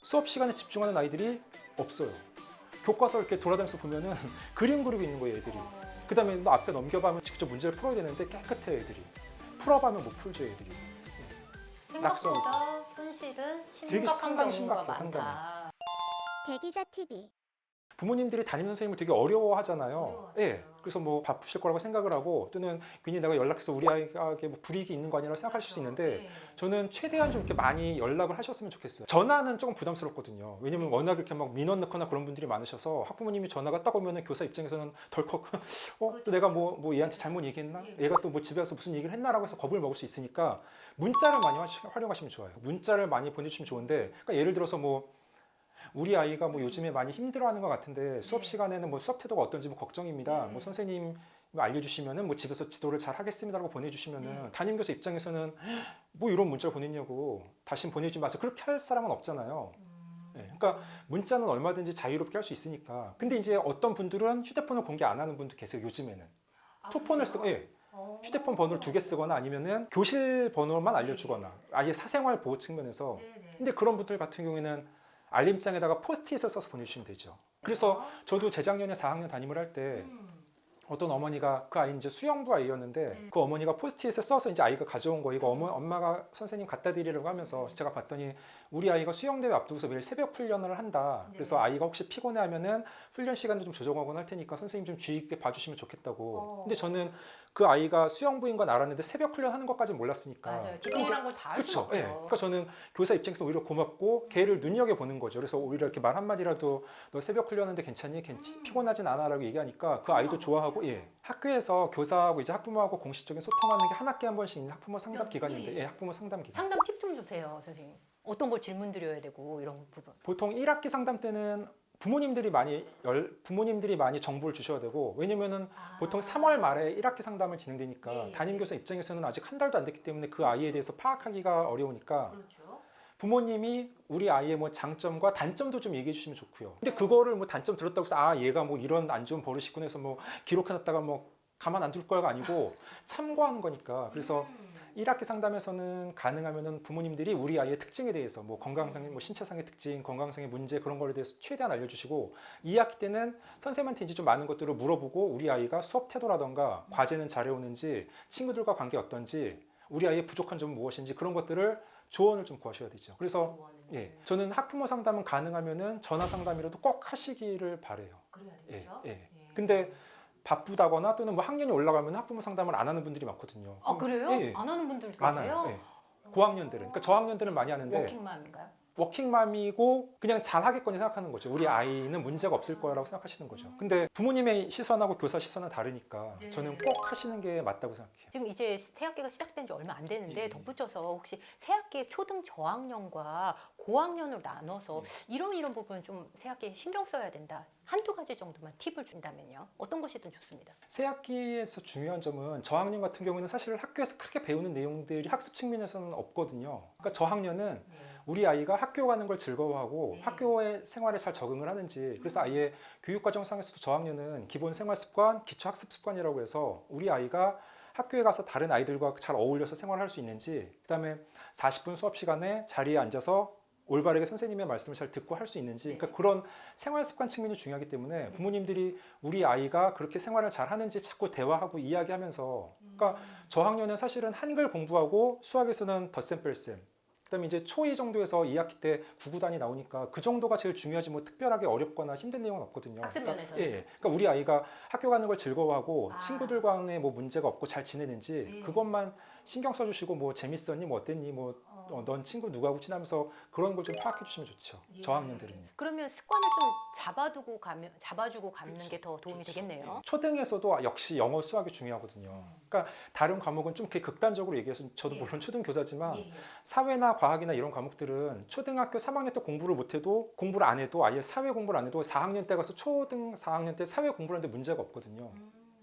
수업 시간에 집중하는 아이들이 없어요. 교과서 이렇게 돌아다니면서 보면은 그림 그리고 있는 거예요, 애들이. 그 다음에 너 앞에 넘겨가면 직접 문제를 풀어야 되는데 깨끗해, 애들이. 풀어가면 못 풀죠, 애들이. 생각보다 현실은 되게 심각한 경우가 많다. 상당해. 대기자 TV. 부모님들이 담임 선생님을 되게 어려워하잖아요. 어려워하죠. 예. 그래서 뭐 바쁘실 거라고 생각을 하고 또는 괜히 내가 연락해서 우리 아이에게 뭐 불이익이 있는 거 아니라고 생각하실 수 있는데 네. 저는 최대한 좀 이렇게 많이 연락을 하셨으면 좋겠어요. 전화는 조금 부담스럽거든요. 왜냐면 워낙 이렇게 막 민원 넣거나 그런 분들이 많으셔서 학부모님이 전화가 딱 오면 교사 입장에서는 덜컥 또 내가 뭐 얘한테 잘못 얘기했나? 얘가 또 뭐 집에 와서 무슨 얘기를 했나라고 해서 겁을 먹을 수 있으니까 문자를 많이 활용하시면 좋아요. 문자를 많이 보내주시면 좋은데 그러니까 예를 들어서 뭐 우리 아이가 뭐 요즘에 많이 힘들어하는 것 같은데 수업 시간에는 뭐 수업 태도가 어떤지 뭐 걱정입니다. 뭐 선생님 알려주시면은 뭐 집에서 지도를 잘 하겠습니다라고 보내주시면은 담임 교사 입장에서는 뭐 이런 문자를 보냈냐고 다시 보내지 마세요. 그렇게 할 사람은 없잖아요. 네, 그러니까 문자는 얼마든지 자유롭게 할 수 있으니까. 근데 이제 어떤 분들은 휴대폰을 공개 안 하는 분도 계세요. 요즘에는 투폰을 쓰고 휴대폰 번호를 2개 쓰거나 아니면은 교실 번호만 알려주거나 아예 사생활 보호 측면에서. 근데 그런 분들 같은 경우에는 알림장에다가 포스트잇을 써서 보내주시면 되죠. 그래서 저도 재작년에 4학년 담임을 할 때 어떤 어머니가 그 아이 이제 수영부 아이였는데 그 어머니가 포스트잇을 써서 이제 아이가 가져온 거 이거 엄마가 선생님 갖다 드리려고 하면서 제가 봤더니 우리 아이가 수영대회 앞두고서 매일 새벽 훈련을 한다. 그래서 아이가 혹시 피곤해하면은 훈련 시간도 좀 조정하거나 할 테니까 선생님 좀 주의 깊게 봐주시면 좋겠다고. 근데 저는 그 아이가 수영부인 건 알았는데 새벽 훈련하는 것까지 몰랐으니까. 맞아요. 디테일한 걸 다 알 수 그렇죠. 없죠. 예. 그러니까 저는 교사 입장에서 오히려 고맙고 걔를 눈여겨보는 거죠. 그래서 오히려 이렇게 말 한마디라도 너 새벽 훈련하는데 괜찮니? 피곤하진 않아? 라고 얘기하니까 그 아이도 좋아하고 예. 학교에서 교사하고 이제 학부모하고 공식적인 소통하는 게 한 학기에 한 번씩 있는 학부모 상담 기간인데 예, 학부모 상담 기간. 상담 팁 좀 주세요, 선생님. 어떤 걸 질문 드려야 되고 이런 부분. 보통 1학기 상담 때는 부모님들이 많이 정보를 주셔야 되고 왜냐면은 보통 3월 말에 1학기 상담을 진행되니까 담임교사 입장에서는 아직 한 달도 안 됐기 때문에 그 아이에 대해서 파악하기가 어려우니까 그렇죠. 부모님이 우리 아이의 뭐 장점과 단점도 좀 얘기해 주시면 좋고요. 근데 그거를 뭐 단점 들었다고 해서 얘가 뭐 이런 안 좋은 버릇이 있군 해서 뭐 기록해놨다가 뭐 가만 안 둘 거가 아니고 참고하는 거니까. 그래서 1학기 상담에서는 가능하면은 부모님들이 우리 아이의 특징에 대해서 뭐 건강상의 뭐 신체상의 특징, 건강상의 문제 그런 거에 대해서 최대한 알려주시고 2학기 때는 선생님한테 이제 좀 많은 것들을 물어보고 우리 아이가 수업 태도라던가 과제는 잘해오는지 친구들과 관계 어떤지 우리 아이의 부족한 점은 무엇인지 그런 것들을 조언을 좀 구하셔야 되죠. 그래서 예, 저는 학부모 상담은 가능하면은 전화 상담이라도 꼭 하시기를 바래요. 그래야 예, 되죠. 예. 근데 바쁘다거나 또는 뭐 학년이 올라가면 학부모 상담을 안 하는 분들이 많거든요. 아, 그래요? 예, 예. 안 하는 분들 계세요? 많아요. 예. 고학년들은. 그러니까 저학년들은 많이 하는데 워킹맘인가요? 워킹맘이고 그냥 잘하겠거니 생각하는 거죠. 우리 아이는 문제가 없을 거라고 생각하시는 거죠. 근데 부모님의 시선하고 교사 시선은 다르니까 저는 꼭 하시는 게 맞다고 생각해요. 지금 이제 새학기가 시작된 지 얼마 안 됐는데 예. 덧붙여서 혹시 새학기 초등 저학년과 고학년으로 나눠서 이런 부분 좀 새학기에 신경 써야 된다. 한두 가지 정도만 팁을 준다면요. 어떤 것이든 좋습니다. 새학기에서 중요한 점은 저학년 같은 경우는 사실 학교에서 크게 배우는 내용들이 학습 측면에서는 없거든요. 그러니까 저학년은 우리 아이가 학교 가는 걸 즐거워하고 학교의 생활에 잘 적응을 하는지 그래서 아예 교육과정상에서도 저학년은 기본 생활 습관, 기초 학습 습관이라고 해서 우리 아이가 학교에 가서 다른 아이들과 잘 어울려서 생활할 수 있는지 그다음에 40분 수업 시간에 자리에 앉아서 올바르게 선생님의 말씀을 잘 듣고 할 수 있는지 그러니까 그런 생활 습관 측면이 중요하기 때문에 부모님들이 우리 아이가 그렇게 생활을 잘 하는지 자꾸 대화하고 이야기하면서 그러니까 저학년은 사실은 한글 공부하고 수학에서는 덧셈 뺄셈 그다음에 이제 초2 정도에서 2학기 때 구구단이 나오니까 그 정도가 제일 중요하지 뭐 특별하게 어렵거나 힘든 내용은 없거든요. 학습 그러니까, 면에서는. 예, 그러니까 우리 아이가 학교 가는 걸 즐거워하고 친구들과의 뭐 문제가 없고 잘 지내는지 그것만 신경 써주시고 뭐 재밌었니 뭐 어땠니 뭐 넌 친구 누구하고 친하면서 그런 걸 좀 파악해 주시면 좋죠. 저학년들은. 그러면 습관을 좀 잡아주고 가는 게 더 도움이 되겠네요. 초등에서도 역시 영어, 수학이 중요하거든요. 그러니까 다른 과목은 좀 이렇게 극단적으로 얘기해서 저도 물론 초등 교사지만 사회나 과학이나 이런 과목들은 초등학교 3학년 때 공부를 못해도 공부를 안 해도 아예 사회 공부를 안 해도 4학년 때 가서 초등 4학년 때 사회 공부를 하는데 문제가 없거든요.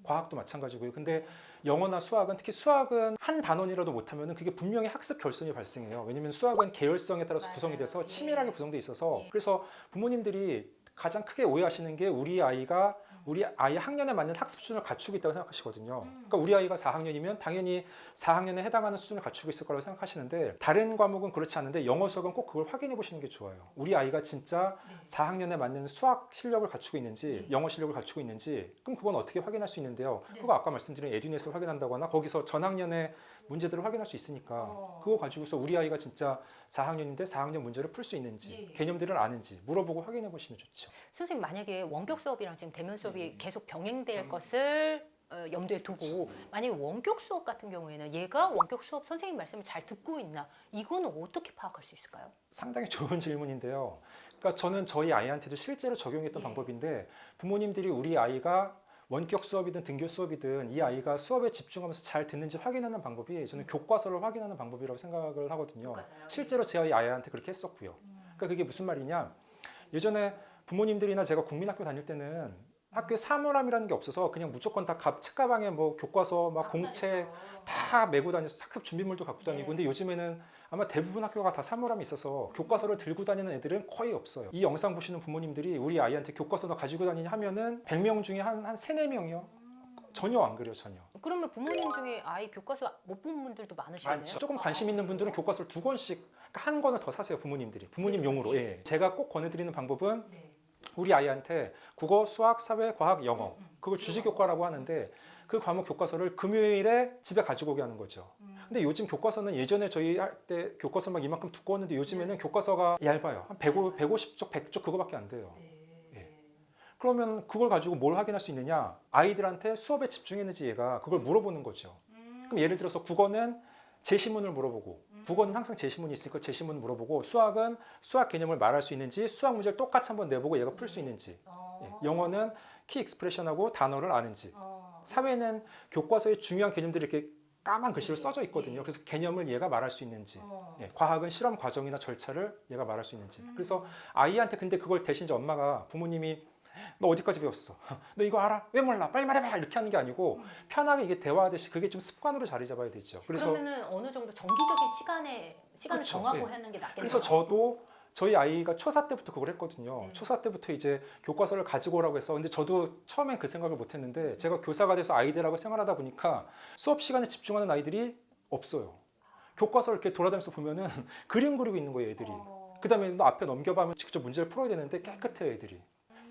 과학도 마찬가지고요. 근데 영어나 수학은 특히 수학은 한 단원이라도 못하면 그게 분명히 학습 결손이 발생해요. 왜냐하면 수학은 계열성에 따라서 구성이 돼서 치밀하게 구성돼 있어서 그래서 부모님들이 가장 크게 오해하시는 게 우리 아이가 우리 아이 학년에 맞는 학습 수준을 갖추고 있다고 생각하시거든요. 그러니까 우리 아이가 4학년이면 당연히 4학년에 해당하는 수준을 갖추고 있을 거라고 생각하시는데 다른 과목은 그렇지 않은데 영어 수학은 꼭 그걸 확인해 보시는 게 좋아요. 우리 아이가 진짜 4학년에 맞는 수학 실력을 갖추고 있는지 영어 실력을 갖추고 있는지 그럼 그건 어떻게 확인할 수 있는데요. 그거 아까 말씀드린 에듀넷을 확인한다거나 거기서 전학년의 문제들을 확인할 수 있으니까 그거 가지고서 우리 아이가 진짜 4학년인데 4학년 문제를 풀 수 있는지 개념들을 아는지 물어보고 확인해 보시면 좋죠. 선생님 만약에 원격 수업이랑 지금 대면 수업이 계속 병행될 것을 염두에 두고 만약에 원격 수업 같은 경우에는 얘가 원격 수업 선생님 말씀을 잘 듣고 있나 이거는 어떻게 파악할 수 있을까요? 상당히 좋은 질문인데요. 그러니까 저는 저희 아이한테도 실제로 적용했던 방법인데 부모님들이 우리 아이가 원격 수업이든 등교 수업이든 이 아이가 수업에 집중하면서 잘 듣는지 확인하는 방법이 저는 교과서를 확인하는 방법이라고 생각을 하거든요. 교과서요? 실제로 제 아이한테 그렇게 했었고요. 그러니까 그게 무슨 말이냐? 예전에 부모님들이나 제가 국민학교 다닐 때는 학교에 사물함이라는 게 없어서 그냥 무조건 다 책가방에 뭐 교과서 막 공책 다 메고 다니서 학습 준비물도 갖고 다니고 근데 요즘에는 아마 대부분 학교가 다 사물함이 있어서 교과서를 들고 다니는 애들은 거의 없어요. 이 영상 보시는 부모님들이 우리 아이한테 교과서 너 가지고 다니냐 하면은 100명 중에 한 3, 4명이요. 전혀 안 그래요, 전혀. 그러면 부모님 중에 아이 교과서 못 본 분들도 많으시네요. 많죠. 조금 관심 있는 분들은 교과서를 2권씩 그러니까 한 권을 더 사세요, 부모님들이. 부모님 용으로. 예. 제가 꼭 권해드리는 방법은 우리 아이한테 국어, 수학, 사회, 과학, 영어 그걸 주지교과라고 하는데 그 과목 교과서를 금요일에 집에 가지고 오게 하는 거죠. 근데 요즘 교과서는 예전에 저희 할 때 교과서 막 이만큼 두꺼웠는데 요즘에는 교과서가 얇아요. 한 150쪽, 100쪽 그거밖에 안 돼요. 예. 그러면 그걸 가지고 뭘 확인할 수 있느냐? 아이들한테 수업에 집중했는지 얘가 그걸 물어보는 거죠. 그럼 예를 들어서 국어는 제시문을 물어보고 국어는 항상 제시문이 있으니까 제시문 물어보고 수학은 수학 개념을 말할 수 있는지 수학 문제를 똑같이 한번 내보고 얘가 풀 수 있는지 예. 영어는 키 익스프레션하고 단어를 아는지 사회는 교과서에 중요한 개념들이 이렇게 까만 글씨로 써져 있거든요. 그래서 개념을 얘가 말할 수 있는지 예. 과학은 실험 과정이나 절차를 얘가 말할 수 있는지 그래서 아이한테 근데 그걸 대신 이제 엄마가 부모님이 너 어디까지 배웠어? 너 이거 알아? 왜 몰라? 빨리 말해봐! 이렇게 하는 게 아니고 편하게 이게 대화하듯이 그게 좀 습관으로 자리 잡아야 되죠. 그래서 그러면은 어느 정도 정기적인 시간을 그렇죠. 정하고 예. 하는 게 낫겠네요. 그래서 저도 저희 아이가 초사 때부터 그걸 했거든요. 초사 때부터 이제 교과서를 가지고 오라고 해서 근데 저도 처음엔 그 생각을 못 했는데 제가 교사가 돼서 아이들하고 생활하다 보니까 수업 시간에 집중하는 아이들이 없어요. 교과서를 이렇게 돌아다니면서 보면은 그림 그리고 있는 거예요, 애들이. 그 다음에 너 앞에 넘겨봐면 직접 문제를 풀어야 되는데 깨끗해요, 애들이.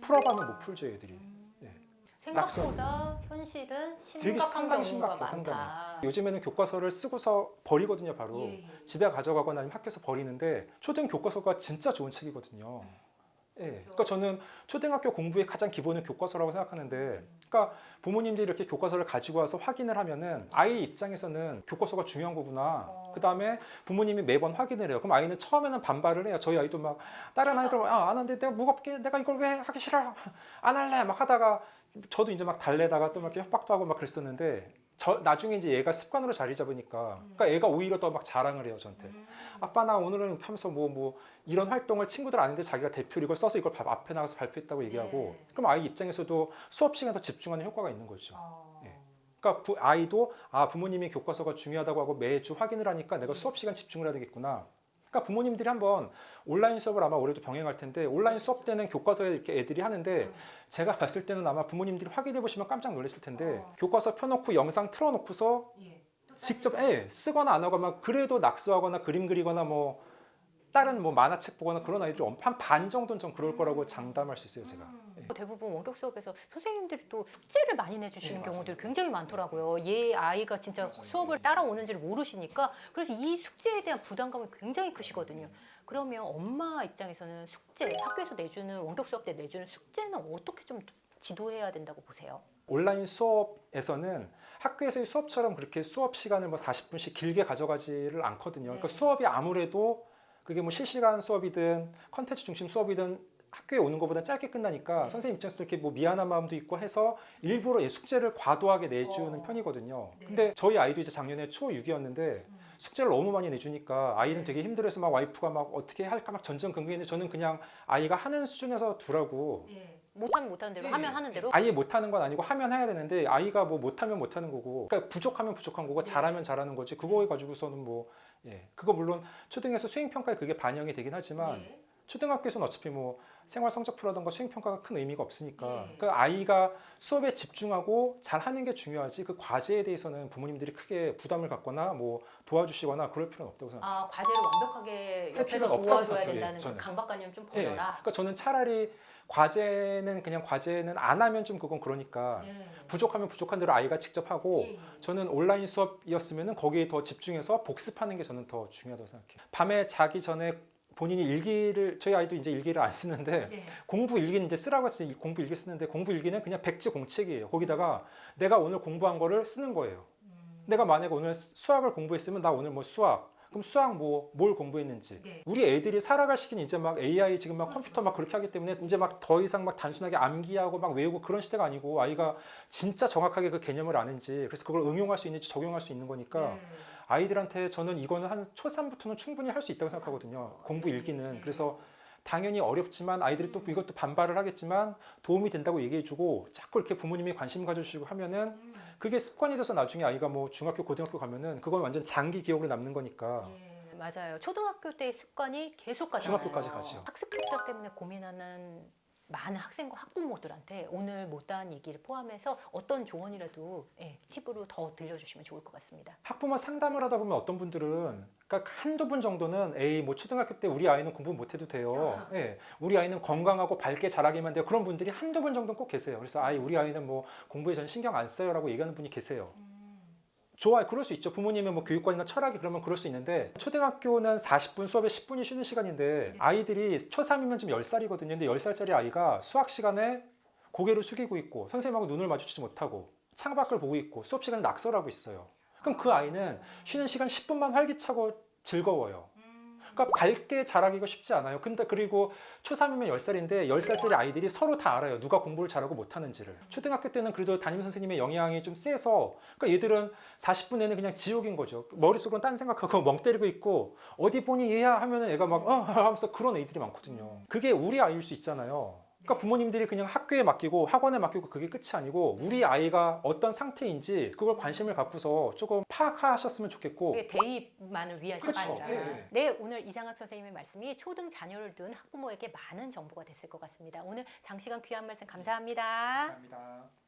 풀어가면 못 풀죠, 애들이. 생각보다 현실은 되게 심각한 상당히 경우가 심각해요, 많다. 요즘에는 교과서를 쓰고서 버리거든요, 바로. 예. 집에 가져가거나 아니면 학교에서 버리는데 초등 교과서가 진짜 좋은 책이거든요. 예. 그러니까 저는 초등학교 공부의 가장 기본은 교과서라고 생각하는데, 그러니까 부모님들이 이렇게 교과서를 가지고 와서 확인을 하면은 아이 입장에서는 교과서가 중요한 거구나. 그 다음에 부모님이 매번 확인을 해요. 그럼 아이는 처음에는 반발을 해요. 저희 아이도 막 다른 아이들 안 하는데 내가 무겁게 내가 이걸 왜 하기 싫어 안 할래 막 하다가 저도 이제 막 달래다가 또 막 이렇게 협박도 하고 막 그랬었는데 나중에 이제 얘가 습관으로 자리 잡으니까 그러니까 애가 오히려 더 막 자랑을 해요 저한테. 아빠 나 오늘은 하면서 뭐 이런 활동을 친구들 아닌데 자기가 대표로 이걸 써서 이걸 앞에 나가서 발표했다고 얘기하고 그럼 아이 입장에서도 수업 시간에 더 집중하는 효과가 있는 거죠. 예. 그러니까 아이도 부모님이 교과서가 중요하다고 하고 매주 확인을 하니까 내가 수업 시간 집중을 해야 되겠구나. 그러니까 부모님들이 한번 온라인 수업을 아마 올해도 병행할 텐데 온라인 수업 때는 교과서에 이렇게 애들이 하는데 제가 봤을 때는 아마 부모님들이 확인해 보시면 깜짝 놀랐을 텐데 교과서 펴놓고 영상 틀어놓고서 직접 쓰거나 안 하거나 그래도 낙서하거나 그림 그리거나 뭐 다른 뭐 만화책 보거나 그런 아이들이 한 반 정도는 좀 그럴 거라고 장담할 수 있어요 제가. 대부분 원격 수업에서 선생님들이 또 숙제를 많이 내주시는 경우들이 굉장히 많더라고요. 얘 아이가 진짜 수업을 따라오는지를 모르시니까 그래서 이 숙제에 대한 부담감이 굉장히 크시거든요. 그러면 엄마 입장에서는 숙제, 학교에서 내주는 원격 수업 때 내주는 숙제는 어떻게 좀 지도해야 된다고 보세요? 온라인 수업에서는 학교에서의 수업처럼 그렇게 수업 시간을 뭐 40분씩 길게 가져가지를 않거든요. 그러니까 수업이 아무래도 그게 뭐 실시간 수업이든 컨텐츠 중심 수업이든 학교에 오는 것보다 짧게 끝나니까 선생님 입장에서도 이렇게 뭐 미안한 마음도 있고 해서 일부러 숙제를 과도하게 내주는 편이거든요. 근데 저희 아이도 이제 작년에 초6이었는데 숙제를 너무 많이 내주니까 아이는 되게 힘들어해서 막 와이프가 막 어떻게 할까 막 전전긍긍했는데 저는 그냥 아이가 하는 수준에서 두라고. 못하면 못하는 대로 하면 하는 대로 아예 못하는 건 아니고 하면 해야 되는데 아이가 뭐 못하면 못하는 거고 그러니까 부족하면 부족한 거고 잘하면 잘하는 거지 그거에 가지고서는 뭐 그거 물론 초등에서 수행평가에 그게 반영이 되긴 하지만 초등학교에서는 어차피 뭐 생활 성적표라든가 수행 평가가 큰 의미가 없으니까 네. 그 아이가 수업에 집중하고 잘 하는 게 중요하지 그 과제에 대해서는 부모님들이 크게 부담을 갖거나 뭐 도와주시거나 그럴 필요는 없다고 생각합니다. 아, 과제를 완벽하게 할 옆에서 필요는 없다고 도와줘야 생각해요, 된다는 그 저는. 강박관념 좀 예, 버려라. 그러니까 저는 차라리 과제는 그냥 과제는 안 하면 좀 그건 그러니까 네. 부족하면 부족한 대로 아이가 직접 하고 예. 저는 온라인 수업이었으면 거기에 더 집중해서 복습하는 게 저는 더 중요하다고 생각해요. 밤에 자기 전에 본인이 일기를 저희 아이도 이제 일기를 안 쓰는데 네. 공부 일기는 이제 쓰라고 해서 공부 일기 쓰는데 공부 일기는 그냥 백지 공책이에요. 거기다가 내가 오늘 공부한 거를 쓰는 거예요. 내가 만약에 오늘 수학을 공부했으면 나 오늘 뭐 수학 그럼 수학 뭘 공부했는지 네. 우리 애들이 살아갈 시기는 이제 막 AI 지금 막 컴퓨터 막 그렇게 하기 때문에 이제 막 더 이상 막 단순하게 암기하고 막 외우고 그런 시대가 아니고 아이가 진짜 정확하게 그 개념을 아는지 그래서 그걸 응용할 수 있는지 적용할 수 있는 거니까 네. 아이들한테 저는 이거는 한 초3부터는 충분히 할 수 있다고 생각하거든요. 공부 읽기는. 그래서 당연히 어렵지만 아이들이 또 이것도 반발을 하겠지만 도움이 된다고 얘기해주고 자꾸 이렇게 부모님이 관심 가져주시고 하면은 그게 습관이 돼서 나중에 아이가 뭐 중학교, 고등학교 가면은 그건 완전 장기 기억으로 남는 거니까. 예, 맞아요. 초등학교 때의 습관이 계속 가잖아요. 중학교까지 가죠. 학습 폭력 때문에 고민하는 많은 학생과 학부모들한테 오늘 못다한 얘기를 포함해서 어떤 조언이라도 팁으로 더 들려주시면 좋을 것 같습니다. 학부모 상담을 하다 보면 어떤 분들은 그러니까 한두 분 정도는 에이 뭐 초등학교 때 우리 아이는 공부 못해도 돼요. 예, 우리 아이는 건강하고 밝게 자라기만 돼요. 그런 분들이 한두 분 정도는 꼭 계세요. 그래서 우리 아이는 뭐 공부에 전 신경 안 써요라고 얘기하는 분이 계세요. 좋아요. 그럴 수 있죠. 부모님의 뭐 교육관이나 철학이 그러면 그럴 수 있는데 초등학교는 40분 수업에 10분이 쉬는 시간인데 아이들이 초3이면 지금 10살이거든요. 근데 10살짜리 아이가 수학 시간에 고개를 숙이고 있고 선생님하고 눈을 마주치지 못하고 창밖을 보고 있고 수업 시간에 낙설하고 있어요. 그럼 그 아이는 쉬는 시간 10분만 활기차고 즐거워요. 그러니까 밝게 자라기가 쉽지 않아요. 근데 그리고 초3이면 10살인데 10살짜리 아이들이 서로 다 알아요. 누가 공부를 잘하고 못하는지를. 초등학교 때는 그래도 담임 선생님의 영향이 좀 세서 그러니까 얘들은 40분 내내 그냥 지옥인 거죠. 머릿속으로는 딴 생각하고 멍 때리고 있고 어디 보니 얘야 하면은 애가 막 하면서 그런 애들이 많거든요. 그게 우리 아이일 수 있잖아요. 그러니까 부모님들이 그냥 학교에 맡기고 학원에 맡기고 그게 끝이 아니고 우리 아이가 어떤 상태인지 그걸 관심을 갖고서 조금 파악하셨으면 좋겠고 그게 대입만을 위한 그렇죠. 시간이라. 예. 네, 오늘 이상학 선생님의 말씀이 초등 자녀를 둔 학부모에게 많은 정보가 됐을 것 같습니다. 오늘 장시간 귀한 말씀 감사합니다. 감사합니다.